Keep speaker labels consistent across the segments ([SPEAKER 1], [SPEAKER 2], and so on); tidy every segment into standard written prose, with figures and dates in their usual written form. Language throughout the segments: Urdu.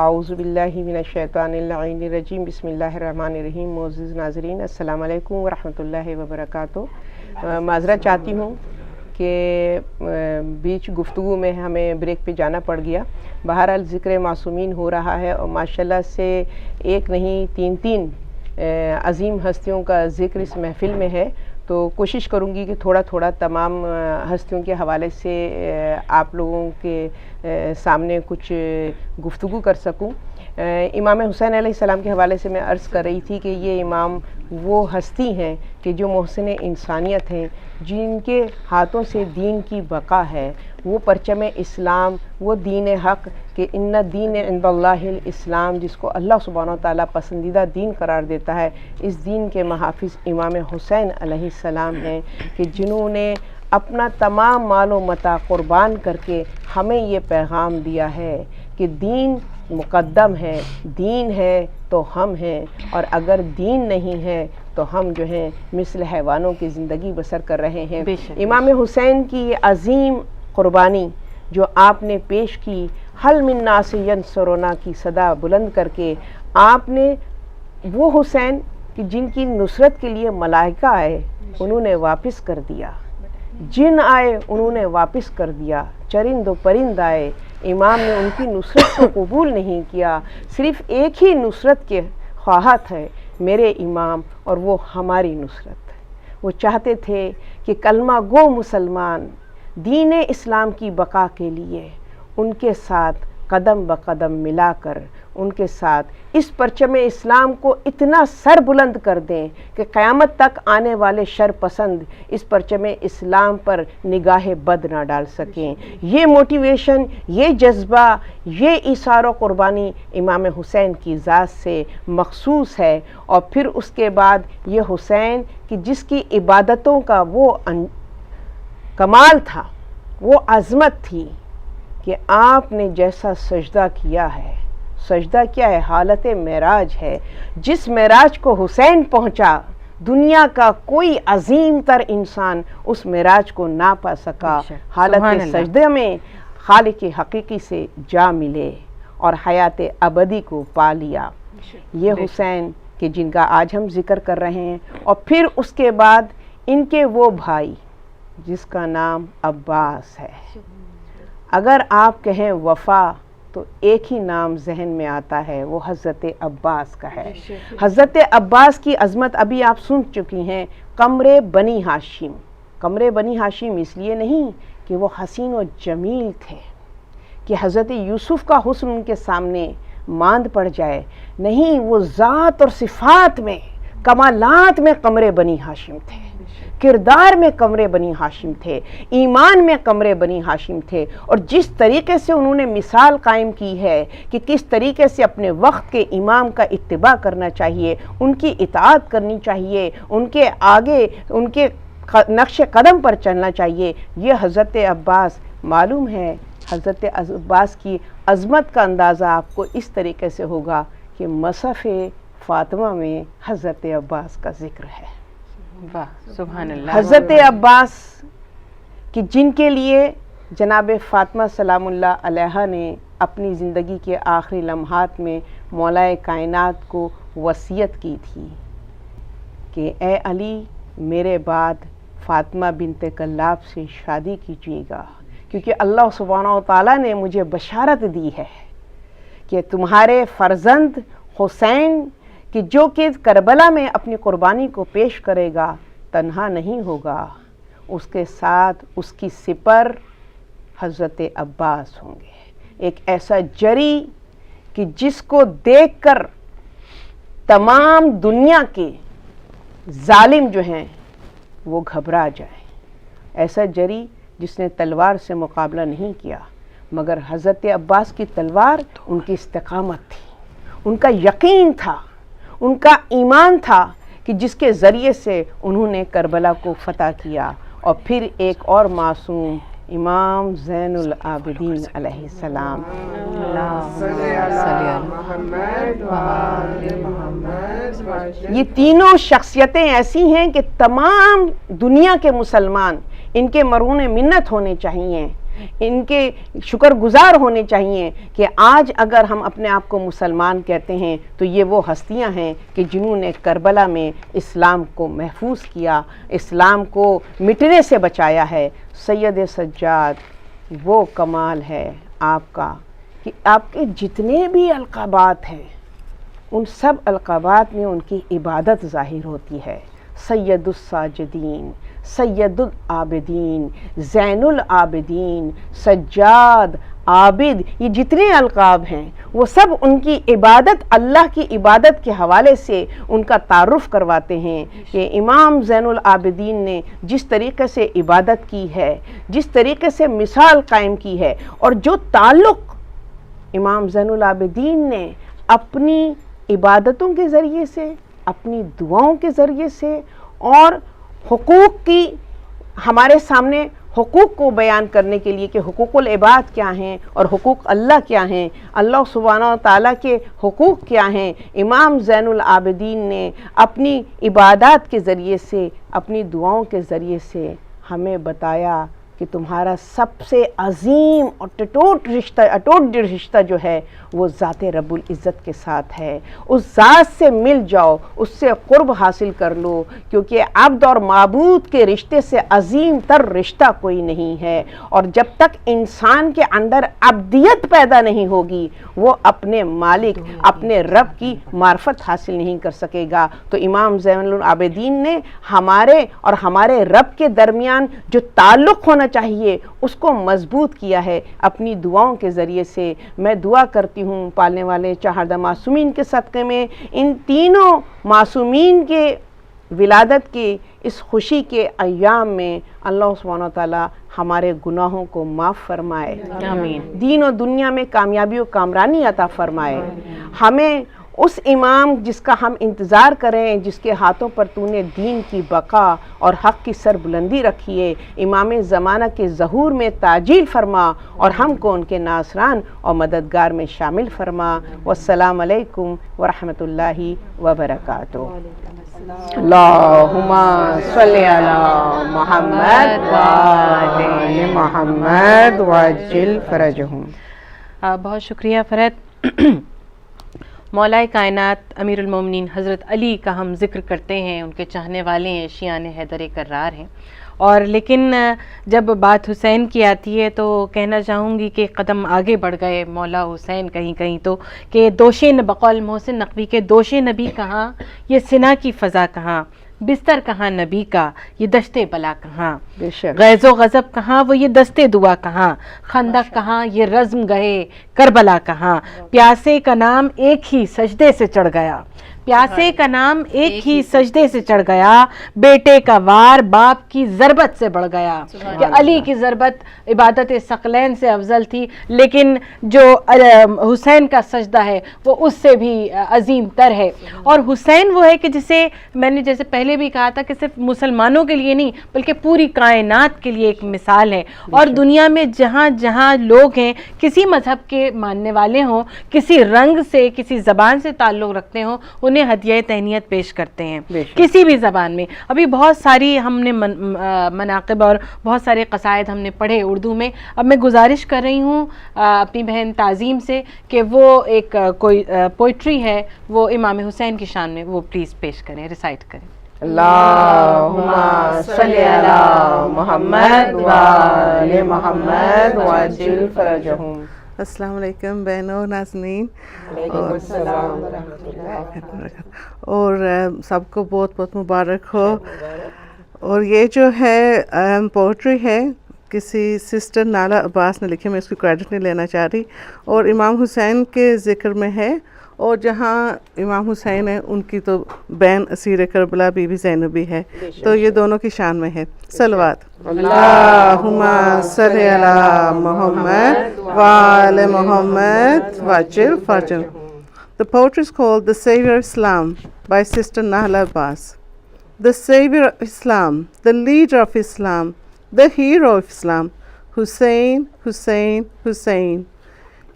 [SPEAKER 1] اعوذ باللہ من الشیطان اللعین الرجیم بسم اللہ الرحمن الرحیم. معزز ناظرین السلام علیکم ورحمۃ اللہ وبرکاتہ. معذرت چاہتی ہوں کہ بیچ گفتگو میں ہمیں بریک پہ جانا پڑ گیا. بہرحال ذکر معصومین ہو رہا ہے اور ماشاءاللہ سے ایک نہیں تین عظیم ہستیوں کا ذکر اس محفل میں ہے، تو کوشش کروں گی کہ تھوڑا تھوڑا تمام ہستیوں کے حوالے سے آپ لوگوں کے سامنے کچھ گفتگو کر سکوں. امام حسین علیہ السلام کے حوالے سے میں عرض کر رہی تھی کہ یہ امام وہ ہستی ہیں کہ جو محسن انسانیت ہیں، جن کے ہاتھوں سے دین کی بقا ہے. وہ پرچم اسلام، وہ دین حق کہ ان الدین عند اللہ الاسلام، جس کو اللہ سبحانہ وتعالیٰ پسندیدہ دین قرار دیتا ہے، اس دین کے محافظ امام حسین علیہ السلام ہیں کہ جنہوں نے اپنا تمام مال و متاع قربان کر کے ہمیں یہ پیغام دیا ہے کہ دین مقدم ہے، دین ہے تو ہم ہیں، اور اگر دین نہیں ہے تو ہم جو ہیں مثل حیوانوں کی زندگی بسر کر رہے ہیں. امام حسین کی یہ عظیم قربانی جو آپ نے پیش کی، حل من ناصر ینصرنا کی صدا بلند کر کے، آپ نے وہ حسین کہ جن کی نصرت کے لیے ملائکہ آئے انہوں نے واپس کر دیا، جن آئے انہوں نے واپس کر دیا، چرند و پرند آئے، امام نے ان کی نصرت کو قبول نہیں کیا. صرف ایک ہی نصرت کے خواہاں ہے میرے امام، اور وہ ہماری نصرت. وہ چاہتے تھے کہ کلمہ گو مسلمان دین اسلام کی بقا کے لیے ان کے ساتھ قدم بقدم ملا کر ان کے ساتھ اس پرچم اسلام کو اتنا سر بلند کر دیں کہ قیامت تک آنے والے شر پسند اس پرچم اسلام پر نگاہ بد نہ ڈال سکیں. یہ موٹیویشن، یہ جذبہ، یہ ایثار و قربانی امام حسین کی ذات سے مخصوص ہے. اور پھر اس کے بعد یہ حسین کہ جس کی عبادتوں کا وہ کمال تھا، وہ عظمت تھی کہ آپ نے جیسا سجدہ کیا ہے، سجدہ کیا ہے، حالت معراج ہے. جس معراج کو حسین پہنچا، دنیا کا کوئی عظیم تر انسان اس معراج کو نہ پا سکا. حالت سجدے میں خالق حقیقی سے جا ملے اور حیات ابدی کو پا لیا. یہ حسین کہ جن کا آج ہم ذکر کر رہے ہیں. اور پھر اس کے بعد ان کے وہ بھائی جس کا نام عباس ہے. اگر آپ کہیں وفا تو ایک ہی نام ذہن میں آتا ہے، وہ حضرت عباس کا ہے. حضرت عباس کی عظمت ابھی آپ سن چکی ہیں. قمر بنی ہاشم، قمر بنی ہاشم اس لیے نہیں کہ وہ حسین و جمیل تھے کہ حضرت یوسف کا حسن ان کے سامنے ماند پڑ جائے، نہیں، وہ ذات اور صفات میں، کمالات میں قمر بنی ہاشم تھے، کردار میں قمر بنی ہاشم تھے، ایمان میں قمر بنی ہاشم تھے. اور جس طریقے سے انہوں نے مثال قائم کی ہے کہ کس طریقے سے اپنے وقت کے امام کا اتباع کرنا چاہیے، ان کی اطاعت کرنی چاہیے، ان کے آگے ان کے نقش قدم پر چلنا چاہیے، یہ حضرت عباس معلوم ہے. حضرت عباس کی عظمت کا اندازہ آپ کو اس طریقے سے ہوگا کہ مصحف فاطمہ میں حضرت عباس کا ذکر ہے.
[SPEAKER 2] واہ سبحان اللہ.
[SPEAKER 1] حضرت عباس کہ جن کے لیے جناب فاطمہ سلام اللہ علیہا نے اپنی زندگی کے آخری لمحات میں مولا کائنات کو وصیت کی تھی کہ اے علی، میرے بعد فاطمہ بنت کلاب سے شادی کیجیے گا، کیونکہ اللہ سبحانہ و تعالیٰ نے مجھے بشارت دی ہے کہ تمہارے فرزند حسین کہ جو کہ کربلا میں اپنی قربانی کو پیش کرے گا، تنہا نہیں ہوگا، اس کے ساتھ اس کی سپر حضرت عباس ہوں گے. ایک ایسا جری کہ جس کو دیکھ کر تمام دنیا کے ظالم جو ہیں وہ گھبرا جائیں. ایسا جری جس نے تلوار سے مقابلہ نہیں کیا، مگر حضرت عباس کی تلوار ان کی استقامت تھی، ان کا یقین تھا، ان کا ایمان تھا کہ جس کے ذریعے سے انہوں نے کربلا کو فتح کیا. اور پھر ایک اور معصوم امام زین العابدین علیہ السلام. یہ تینوں شخصیتیں ایسی ہیں کہ تمام دنیا کے مسلمان ان کے مرہون منت ہونے چاہیے ان کے شکر گزار ہونے چاہیے کہ آج اگر ہم اپنے آپ کو مسلمان کہتے ہیں تو یہ وہ ہستیاں ہیں کہ جنہوں نے کربلا میں اسلام کو محفوظ کیا، اسلام کو مٹنے سے بچایا ہے۔ سید سجاد وہ کمال ہے آپ کا کہ آپ کے جتنے بھی القابات ہیں ان سب القابات میں ان کی عبادت ظاہر ہوتی ہے۔ سید الساجدین، سید العابدین، زین العابدین، سجاد، عابد، یہ جتنے القاب ہیں وہ سب ان کی عبادت، اللہ کی عبادت کے حوالے سے ان کا تعارف کرواتے ہیں کہ امام زین العابدین نے جس طریقے سے عبادت کی ہے، جس طریقے سے مثال قائم کی ہے، اور جو تعلق امام زین العابدین نے اپنی عبادتوں کے ذریعے سے، اپنی دعاؤں کے ذریعے سے، اور حقوق کی ہمارے سامنے حقوق کو بیان کرنے کے لیے کہ حقوق العباد کیا ہیں اور حقوق اللہ کیا ہیں، اللہ سبحانہ و تعالیٰ کے حقوق کیا ہیں، امام زین العابدین نے اپنی عبادات کے ذریعے سے، اپنی دعاؤں کے ذریعے سے ہمیں بتایا کہ تمہارا سب سے عظیم اور اٹوٹ رشتہ جو ہے وہ ذات رب العزت کے ساتھ ہے۔ اس ذات سے مل جاؤ، اس سے قرب حاصل کر لو، کیونکہ عبد اور معبود کے رشتے سے عظیم تر رشتہ کوئی نہیں ہے، اور جب تک انسان کے اندر عبدیت پیدا نہیں ہوگی وہ اپنے مالک، اپنے رب کی معرفت حاصل نہیں کر سکے گا۔ تو امام زین العابدین نے ہمارے اور ہمارے رب کے درمیان جو تعلق ہونا چاہیے اس کو مضبوط کیا ہے اپنی دعاؤں کے ذریعے سے۔ میں دعا کرتی ہوں پالنے والے چہاردہ معصومین کے صدقے میں ان تینوں معصومین کے ولادت کے اس خوشی کے ایام میں اللہ سبحانہ و تعالی ہمارے گناہوں کو معاف فرمائے،
[SPEAKER 2] آمین،
[SPEAKER 1] دین و دنیا میں کامیابی و کامرانی عطا فرمائے، ہمیں اس امام جس کا ہم انتظار کریں، جس کے ہاتھوں پر تو نے دین کی بقا اور حق کی سربلندی رکھی ہے، امام زمانہ کے ظہور میں تعجیل فرما اور ہم کو ان کے ناصران اور مددگار میں شامل فرما۔ والسلام علیکم ورحمۃ اللہ وبرکاتہ۔ اللہم صلی علی محمد وآل محمد وعجل فرجہم۔
[SPEAKER 2] بہت شکریہ فرحت۔ مولا کائنات امیر المومنین حضرت علی کا ہم ذکر کرتے ہیں، ان کے چاہنے والے ہیں، شیعان حیدر کرار ہیں، اور لیکن جب بات حسین کی آتی ہے تو کہنا چاہوں گی کہ قدم آگے بڑھ گئے مولا حسین کہیں کہیں تو، کہ دوش بقول محسن نقوی کے دوش نبی کہاں، یہ سنا کی فضا کہاں، بستر کہاں نبی کا، یہ دشت بلا کہاں، غیظ و غضب کہاں، وہ یہ دست دعا کہاں، خندق کہاں، یہ رزم گئے کربلا کہاں، پیاسے کا نام ایک ہی سجدے سے چڑھ گیا، پیاسے کا نام ایک ہی سجدے سے چڑھ گیا، بیٹے کا وار باپ کی ضربت سے بڑھ گیا، کہ علی کی ضربت عبادت ثقلین سے افضل تھی، لیکن جو حسین کا سجدہ ہے وہ اس سے بھی عظیم تر ہے۔ اور حسین وہ ہے کہ جسے میں نے جیسے پہلے بھی کہا تھا کہ صرف مسلمانوں کے لیے نہیں بلکہ پوری کائنات کے لیے ایک مثال ہے، اور دنیا میں جہاں جہاں لوگ ہیں، کسی مذہب کے ماننے والے ہوں، کسی رنگ سے، کسی زبان سے تعلق رکھتے ہوں، انہیں ہدیہ تہنیت پیش کرتے ہیں کسی بھی زبان میں۔ ابھی بہت ساری ہم نے مناقب اور بہت سارے قصائد ہم نے پڑھے اردو میں، اب میں گزارش کر رہی ہوں اپنی بہن تعظیم سے کہ وہ ایک کوئی پوئٹری ہے وہ امام حسین کی شان میں وہ پلیز پیش کریں، ریسائٹ کریں۔
[SPEAKER 1] اللہم صلی علی محمد وآل محمد وعجل فرجہم۔
[SPEAKER 3] السلام علیکم بہنوں ناظرین،
[SPEAKER 1] وعلیکم السلام ورحمۃ اللہ،
[SPEAKER 3] اور سب کو بہت بہت مبارک ہو۔ اور یہ جو ہے پوئٹری ہے کسی سسٹر نالا عباس نے لکھی، میں اس کی کریڈٹ نہیں لینا چاہ رہی، اور امام حسین کے ذکر میں ہے، اور جہاں امام حسین ہیں ان کی تو بہن اسیر کربلا بی بی زینب بھی ہے، تو یہ دونوں کی شان میں ہے۔ صلوات۔ اللہم صلی علی محمد وآل محمد وعجل فرجہم۔ The poetry is called The Savior of Islam by Sister Nahla Abbas. The Savior of Islam, the leader of Islam, the hero of Islam, Hussein, Hussein, Hussein.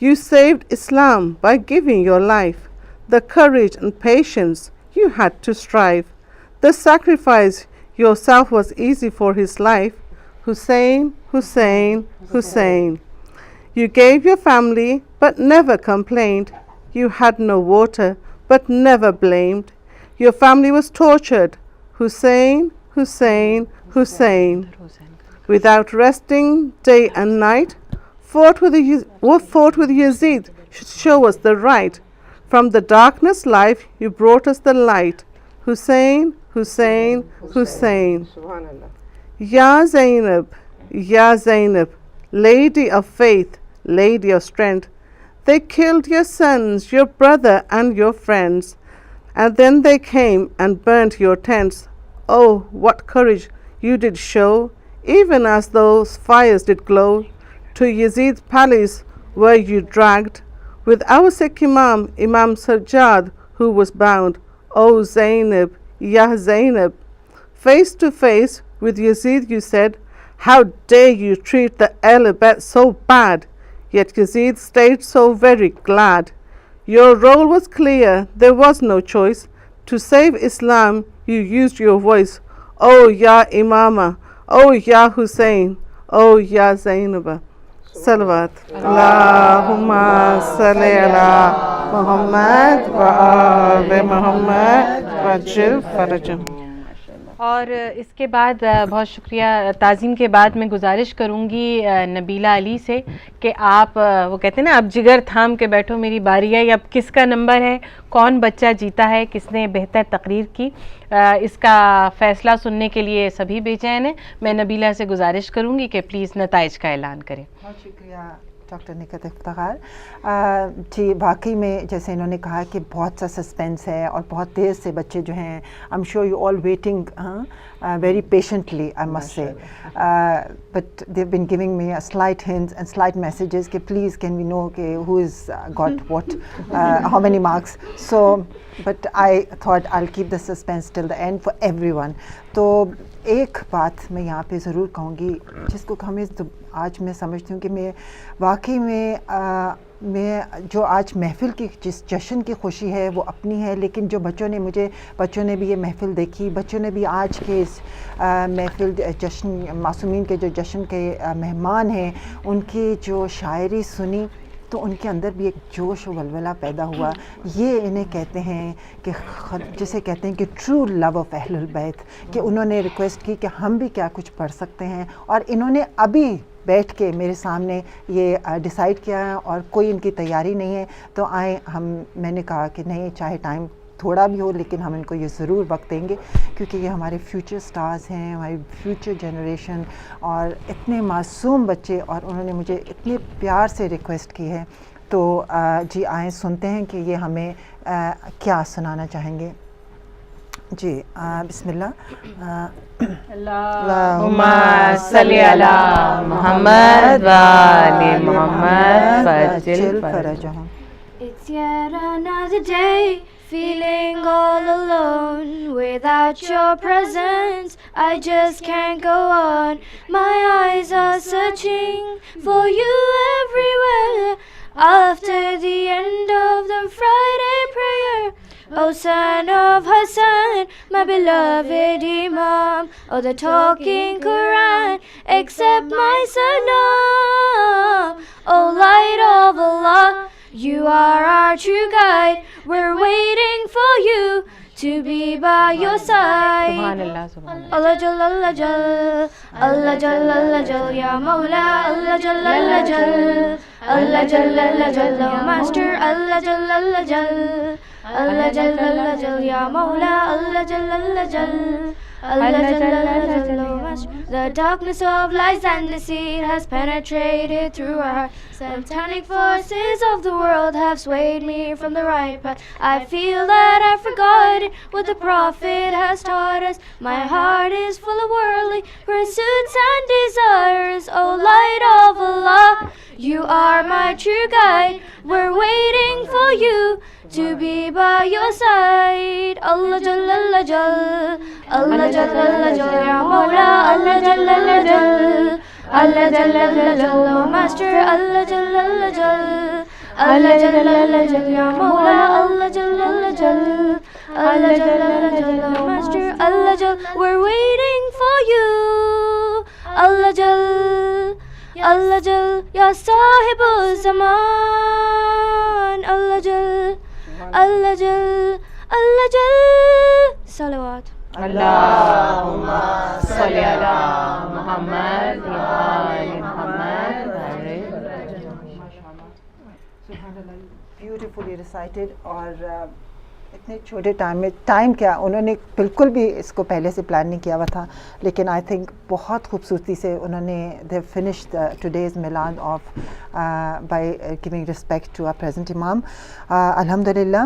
[SPEAKER 3] You saved Islam by giving your life, the courage and patience you had to strive. The sacrifice yourself was easy for his life. Hussein, Hussein, Hussein. You gave your family but never complained. You had no water but never blamed. Your family was tortured. Hussein, Hussein, Hussein. Without resting day and night, fought with Yazid should show us the right. From the darkness life you brought us the light. Hussein, Hussein, Hussein.
[SPEAKER 1] Subhanallah.
[SPEAKER 3] Ya Zainab, lady of faith, lady of strength. They killed your sons, your brother and your friends, and then they came and burnt your tents. Oh, what courage you did show, even as those fires did glow. To Yazid's palace were you dragged, with our Sikh Imam Sajjad, who was bound. Oh Zainab, Ya Zainab. Face to face with Yazid you said, how dare you treat the Ahl Bayt so bad? Yet Yazid stayed so very glad. Your role was clear, there was no choice. To save Islam you used your voice. Oh Ya Imama, oh Ya Hussein, oh Ya Zainab. Salawat. Allahumma salli ala Muhammad wa ali Muhammad wa ajil farajahum.
[SPEAKER 2] اور اس کے بعد بہت شکریہ تعظیم کے بعد میں گزارش کروں گی نبیلہ علی سے کہ آپ وہ کہتے ہیں نا اب جگر تھام کے بیٹھو میری باری ہے، اب کس کا نمبر ہے، کون بچہ جیتا ہے، کس نے بہتر تقریر کی، اس کا فیصلہ سننے کے لیے سبھی بے چین ہیں. میں نبیلہ سے گزارش کروں گی کہ پلیز نتائج کا اعلان کریں.
[SPEAKER 4] بہت شکریہ ڈاکٹر نکہت افتخار. جی واقعی میں جیسے انہوں نے کہا کہ بہت سا سسپینس ہے اور بہت دیر سے بچے جو ہیں I am sure you all waiting very patiently I must say but they been giving me slight hints and slight messages کہ پلیز کین وی نو کہ who is got what how many marks. So but I thought I keep the suspense till the end for everyone. تو ایک بات میں یہاں پہ ضرور کہوں گی جس کو ہمیں آج میں سمجھتی ہوں کہ میں واقعی میں جو آج محفل کی جس جشن کی خوشی ہے وہ اپنی ہے، لیکن جو بچوں نے بھی یہ محفل دیکھی، بچوں نے بھی آج کے اس محفل جشن معصومین کے جو جشن کے مہمان ہیں ان کی جو شاعری سنی تو ان کے اندر بھی ایک جوش و ولولہ پیدا ہوا. یہ انہیں کہتے ہیں کہ جسے کہتے ہیں کہ ٹرو لو آف اہل البیت، کہ انہوں نے ریکویسٹ کی کہ ہم بھی کیا کچھ پڑھ سکتے ہیں، اور انہوں نے ابھی بیٹھ کے میرے سامنے یہ ڈیسائیڈ کیا ہے اور کوئی ان کی تیاری نہیں ہے. تو میں نے کہا کہ نہیں، چاہے ٹائم تھوڑا بھی ہو لیکن ہم ان کو یہ ضرور وقت دیں گے، کیونکہ یہ ہمارے فیوچر سٹارز ہیں، ہماری فیوچر جنریشن، اور اتنے معصوم بچے، اور انہوں نے مجھے اتنے پیار سے ریکویسٹ کی ہے. تو جی آئیں سنتے ہیں کہ یہ ہمیں کیا سنانا چاہیں گے. جی بسم اللہ.
[SPEAKER 2] اللہم صلی علی محمد و آل محمد وعجل فرجہم.
[SPEAKER 5] It's yet another day, feeling all alone. Without your presence, I just can't go on. My eyes are searching for you everywhere. After the end of the Friday prayer, O son of Hassan, my beloved Imam, O the talking Quran, accept my salam. O light of Allah, you are our true guide. We're waiting for you to be by your side.
[SPEAKER 2] Subhanallah, subhanallah.
[SPEAKER 5] Allah Jal, Allah Jal, Allah Jal, Allah Jal, Ya Mawla, Allah Jal, Allah Jal, Allah Jal, Allah Jal, Ya Master, Allah Jal, Allah Jal, Allah Jal, Allah Jal, Ya Mawla, Allah Jal, Allah Jal, Allah Jal, Allah Jal, Ya Master. The darkness of lies and deceit has penetrated through our heart. Satanic forces of the world have swayed me from the right path. I feel that I've forgotten what the Prophet has taught us. My heart is full of worldly pursuits and desires. O light of Allah, you are my true guide. We're waiting for you to be by your side. Allah Jal, Allah Jal, Allah Jal, Allah Jal, Ya Mawla, Allah Jal, Allah Jal, Allah Jal, Allah Jal, O Master, Allah Jal, Allah Jal, Allah Jal, Allah Jal, Ya Mawla, Allah Jal, Allah Jal, Allah Jal, Allah Jal, O Master, Allah Jal, we're waiting for you. Allah Jal. Allah Jal Ya Sahibul Zaman, Allah Jal, Allah Jal, Allah Jal. Salawat.
[SPEAKER 2] Allahumma salli ala Muhammad wa ali Muhammad.
[SPEAKER 4] Beautifully recited. اور اتنے چھوٹے ٹائم میں ٹائم کیا انہوں نے بالکل بھی اس کو پہلے سے پلان نہیں کیا ہوا تھا, لیکن آئی تھنک بہت خوبصورتی سے انہوں نے دے فنشڈ ٹوڈیز میلاد of by giving respect to our present امام. الحمد للہ.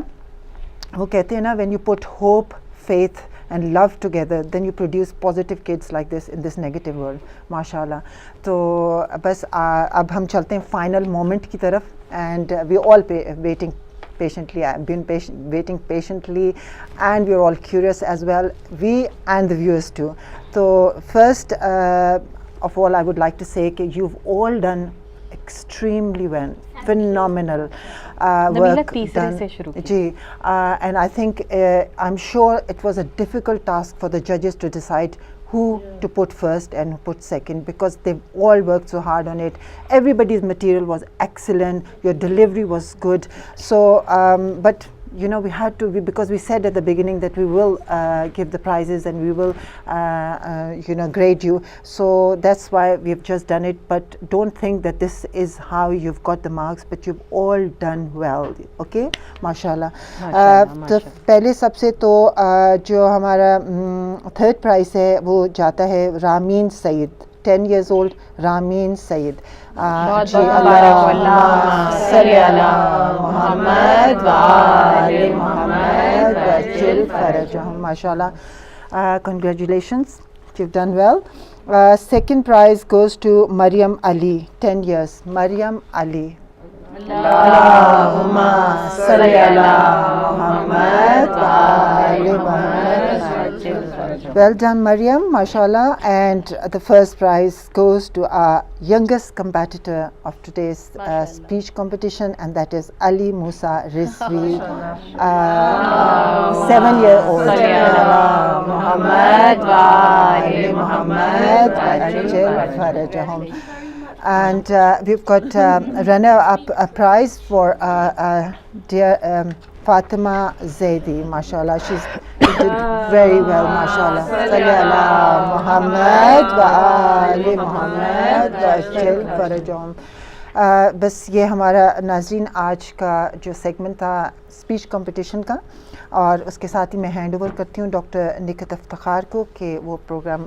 [SPEAKER 4] وہ کہتے ہیں نا, when you put hope, faith and love together, then you produce positive kids like this in this negative world. MashaAllah. تو بس اب ہم چلتے ہیں فائنل مومنٹ کی طرف, and we all waiting patiently. I've been waiting patiently, and we're all curious as well, we and the viewers too. So first of all, I would like to say that you've all done extremely well, phenomenal work done. Ji, and I think I'm sure it was a difficult task for the judges to decide who to put first and who put second, because they've all worked so hard on it. Everybody's material was excellent, your delivery was good. So but you know, we had to, because we said at the beginning that we will give the prizes and we will you know, grade you, so that's why we've just done it. But don't think that this is how you've got the marks, but you've all done well. Okay, mashallah. تو پہلے سب سے تو جو ہمارا تھرڈ پرائز ہے وہ جاتا ہے رامین سعید, 10 years old رامین سعید. جی, اللہم صلی علی محمد و آل محمد وعجل فرجہم. ماشاءاللہ, congratulations, you've done well. Second prize goes to Maryam Ali, 10 years. Maryam Ali. اللہم صلی علی محمد و آل محمد. Well done, Maryam, mashallah. And the first prize goes to our youngest competitor of today's speech competition, and that is Ali Musa Rizvi, 7-year-old. Muhammad wa ali Muhammad ajil farajahum. And we've got runner-up a prize for dear Fatima Zaidi, mashallah. She did very well, mashallah. Salli ala Muhammad wa ali Muhammad wa ajil farajahum. بس یہ ہمارا ناظرین آج کا جو سیگمنٹ تھا اسپیچ کمپٹیشن کا, اور اس کے ساتھ ہی میں ہینڈ اوور کرتی ہوں ڈاکٹر نکہت افتخار کو کہ وہ پروگرام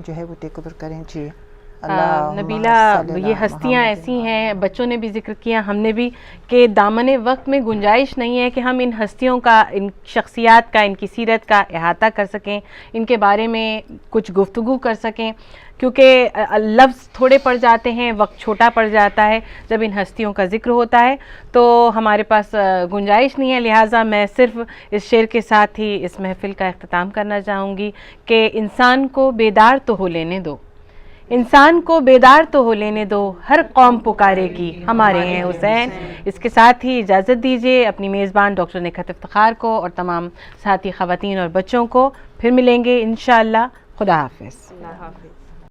[SPEAKER 4] جو ہے وہ ٹیک اوور کریں. جی
[SPEAKER 2] نبیلہ, یہ ہستیاں ایسی ہیں, بچوں نے بھی ذکر کیا, ہم نے بھی, کہ دامن وقت میں گنجائش نہیں ہے کہ ہم ان ہستیوں کا, ان شخصیات کا, ان کی سیرت کا احاطہ کر سکیں, ان کے بارے میں کچھ گفتگو کر سکیں, کیونکہ لفظ تھوڑے پڑ جاتے ہیں, وقت چھوٹا پڑ جاتا ہے جب ان ہستیوں کا ذکر ہوتا ہے, تو ہمارے پاس گنجائش نہیں ہے. لہٰذا میں صرف اس شعر کے ساتھ ہی اس محفل کا اختتام کرنا چاہوں گی کہ انسان کو بیدار تو ہو لینے دو, انسان کو بیدار تو ہو لینے دو, ہر قوم پکارے گی ہمارے ہیں حسین. اس کے ساتھ ہی اجازت دیجیے اپنی میزبان ڈاکٹر نکہت افتخار کو اور تمام ساتھی خواتین اور بچوں کو. پھر ملیں گے انشاءاللہ. خدا حافظ.